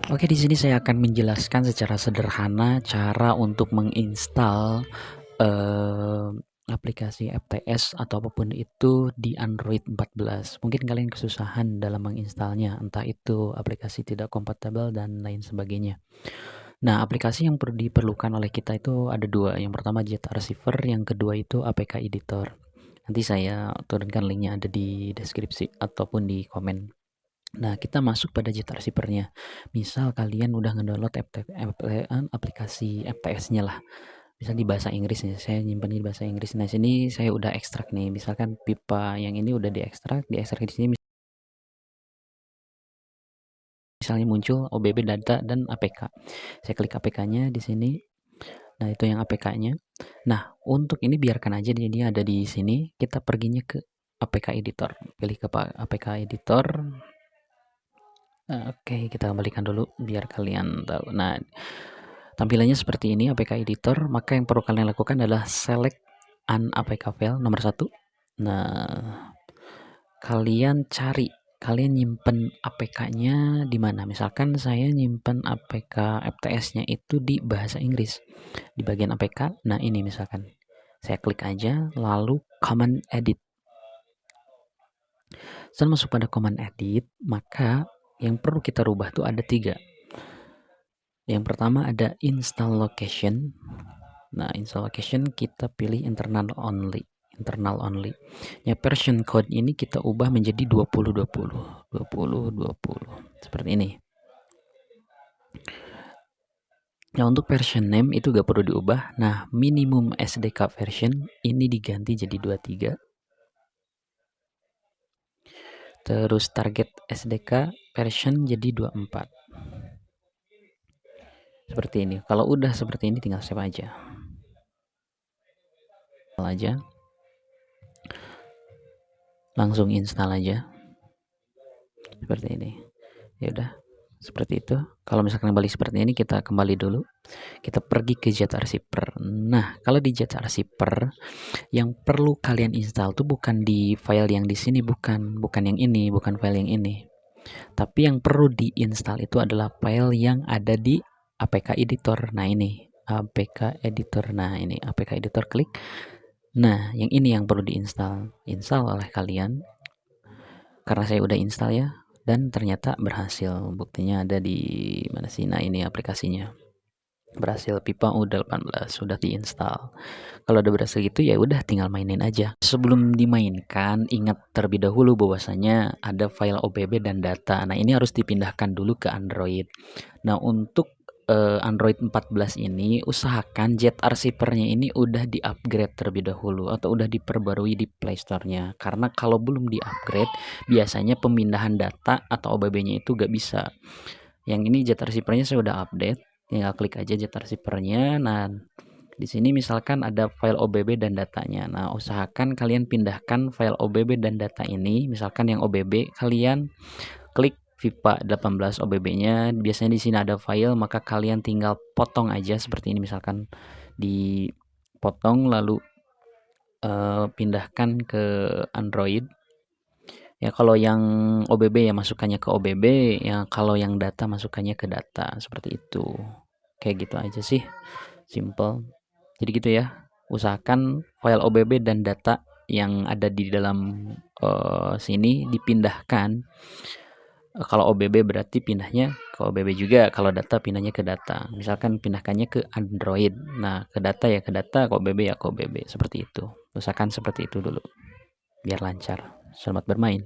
Oke, di sini saya akan menjelaskan secara sederhana cara untuk menginstal eh, aplikasi FTS atau apapun itu di Android 14. Mungkin kalian kesusahan dalam menginstalnya, entah itu aplikasi tidak kompatibel dan lain sebagainya. Nah, aplikasi yang diperlukan oleh kita itu ada dua. Yang pertama Jet Receiver, yang kedua itu APK Editor. Nanti saya turunkan linknya ada di deskripsi ataupun di komen. Nah, kita masuk pada Jet Receiver-nya. Misal kalian udah ngedownload aplikasi FTS-nya lah. Misal di bahasa Inggris nih, saya nyimpan di bahasa Inggris. Nah, sini saya udah ekstrak nih. Misalkan pipa yang ini udah diekstrak di sini misalnya muncul OBB data dan APK. Saya klik APK-nya di sini. Nah, itu yang APK-nya. Nah, untuk ini biarkan aja dia ada di sini. Kita perginya ke APK editor. Pilih ke APK editor. Oke, kita kembalikan dulu biar kalian tahu. Nah, tampilannya seperti ini APK editor. Maka yang perlu kalian lakukan adalah select an APK file nomor 1. Nah, kalian nyimpen APK-nya di mana? Misalkan saya nyimpen APK FTS-nya itu di bahasa Inggris. Di bagian APK. Nah, ini misalkan. Saya klik aja lalu command edit. Setelah masuk pada command edit, maka yang perlu kita rubah tuh ada 3. Yang pertama ada install location. Nah, install location kita pilih internal only. Ya, version code ini kita ubah menjadi 2020. Seperti ini. Nah, untuk version name itu gak perlu diubah. Nah, minimum SDK version ini diganti jadi 23. Terus target SDK version jadi 24. Seperti ini. Kalau udah seperti ini tinggal save aja. Langsung install aja. Seperti ini. Ya udah, seperti itu. Kalau misalkan kembali seperti ini, kita kembali dulu. Kita pergi ke Jet Receiver. Nah, kalau di Jet Receiver yang perlu kalian install tuh bukan di file yang di sini, bukan yang ini, bukan file yang ini. Tapi yang perlu diinstal itu adalah file yang ada di APK editor. Nah, ini APK editor. Nah, ini APK editor, klik. Nah, yang ini yang perlu diinstal. Install oleh kalian. Karena saya udah install ya, dan ternyata berhasil. Buktinya ada di mana sih? Nah, ini aplikasinya. Berhasil, pipa U18 sudah diinstal. Kalau udah berhasil gitu ya udah tinggal mainin aja. Sebelum dimainkan, ingat terlebih dahulu bahwasanya ada file OBB dan data. Nah, ini harus dipindahkan dulu ke Android. Nah, untuk Android 14 ini usahakan Jet Receiver-nya ini udah di-upgrade terlebih dahulu atau udah diperbarui di Play Store-nya. Karena kalau belum di-upgrade, biasanya pemindahan data atau OBB-nya itu gak bisa. Yang ini Jet Receiver-nya saya udah update. Tinggal klik aja Jet Receiver-nya. Nah, di sini misalkan ada file OBB dan datanya. Nah, usahakan kalian pindahkan file OBB dan data ini. Misalkan yang OBB kalian klik VIPA 18 OBB-nya. Biasanya di sini ada file, maka kalian tinggal potong aja seperti ini, misalkan dipotong lalu pindahkan ke Android. Ya, kalau yang OBB ya masukannya ke OBB, ya kalau yang data masukannya ke data, seperti itu. Kayak gitu aja sih. Simple. Jadi gitu ya. Usahakan file OBB dan data yang ada di dalam sini dipindahkan. Kalau OBB berarti pindahnya ke OBB juga, kalau data pindahnya ke data. Misalkan pindahkannya ke Android. Nah, ke data ya ke data, ke OBB ya ke OBB. Seperti itu. Usahakan seperti itu dulu. Biar lancar. Selamat bermain.